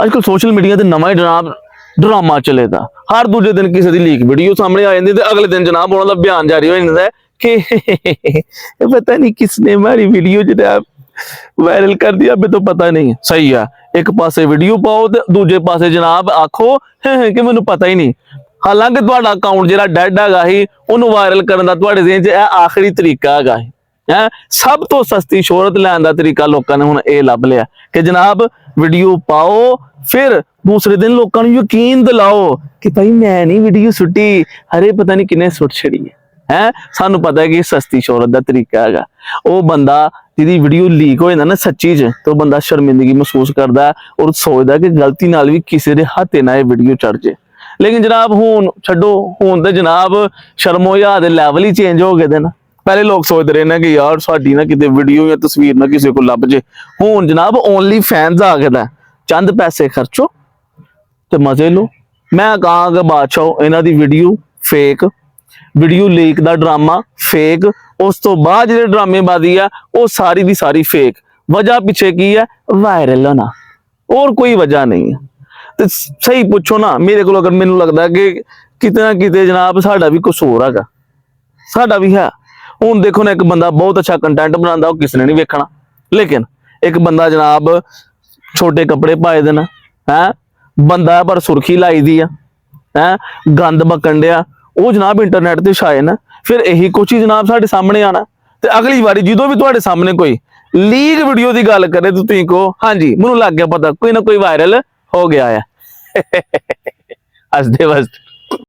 अजकल social media ते नवा ही जनाब ड्रामा चले दा। हर दूजे दिन किसी दी लीक वीडियो सामने आ जाती है, अगले दिन जनाब उन्होंने बयान जारी हो जाता है कि पता नहीं किसने हमारी वीडियो जनाब वायरल कर दिया, अभी तो पता नहीं। सही है, एक पासे वीडियो पाओ तो दूजे पासे जनाब आखो कि मैनू पता ही नहीं। हालांकि तुहाडा अकाउंट जिहड़ा डेड हैगा ही उन्होंने वायरल करने का तुहाडे ज़हन च आखिरी तरीका हैगा है। सब तो सस्ती शोहरत लैन का तरीका लोगों ने हुण ये लभ लिया कि जनाब वीडियो पाओ, फिर दूसरे दिन लोगों को यकीन दिलाओ कि भाई मैं नहीं वीडियो सुट्टी, अरे पता नहीं किन्ने सुट छड़ी है। सानू पता है कि सस्ती शोहरत का तरीका है। वो बंदा जिहदी वीडियो लीक हो जाता ना सच्ची च, तो बंदा शर्मिंदगी महसूस करता है और सोचता कि गलती नाल भी किसी के हाथे ना ये वीडियो चढ़ जाए। लेकिन जनाब हुण छड्डो, हुण तो जनाब शर्मो या दे लैवल ही चेंज हो गए ना। पहले लोग सोचते रहे ना कि यार साडी ना किते वीडियो या तस्वीर ना किसी को लभ जे। हुण जनाब ओनली फैंस आ गए, चंद पैसे खर्चो ते मजे लो। मैं कहांगा बादशाह इन्हां दी वीडियो फेक, वीडियो लीक दा ड्रामा फेक, उस तो बाद जिहड़े ड्रामेबाजी है वो सारी दी सारी फेक। वजह पिछे की है? वायरल होना, और कोई वजह नहीं है। तो सही पुछो ना मेरे को, अगर मैनू लगता है कि किते ना किते जनाब साडा भी कसूर हैगा, साडा भी है। हुण देखो ना, एक बंदा बहुत अच्छा कंटेंट बनाता, वो किसी ने नहीं वेखना। लेकिन एक बंदा जनाब छोटे कपड़े पाए देना है, बंदा पर सुर्खी लाई दी है, गंद बकन दिया, वो जनाब इंटरनेट ते छाए ना, फिर यही कुछ ही जनाब साडे सामने आना। ते अगली बारी जो भी तुहाडे सामने कोई लीक वीडियो की गल करे तो तुसीं कहो हाँ जी मैनूं लग गया पता, कोई ना कोई वायरल हो गया है। हसदे वसदे।